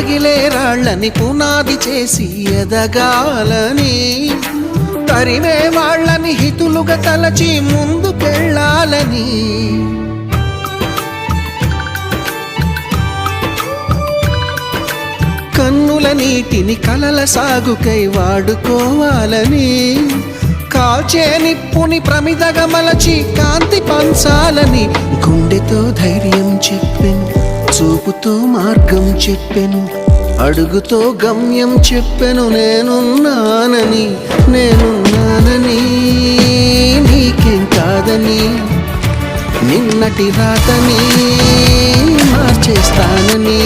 పగిలే రాళ్ళని పునాది చేసి ఎదగాలని, తరిమే వాళ్ళని హితులుగా తలచి ముందుకెళ్ళాలని, కన్నుల నీటిని కలల సాగుకై వాడుకోవాలని, కాల్చే నిప్పుని ప్రమిదగా మలచి కాంతి పంచాలని, గుండెతో ధైర్యం చెప్పెను, చూపుతో మార్గం చెప్పెను, అడుగుతో గమ్యం చెప్పెను, నేనున్నానని నీకేం కాదని, నిన్నటి రాతని మార్చేస్తానని.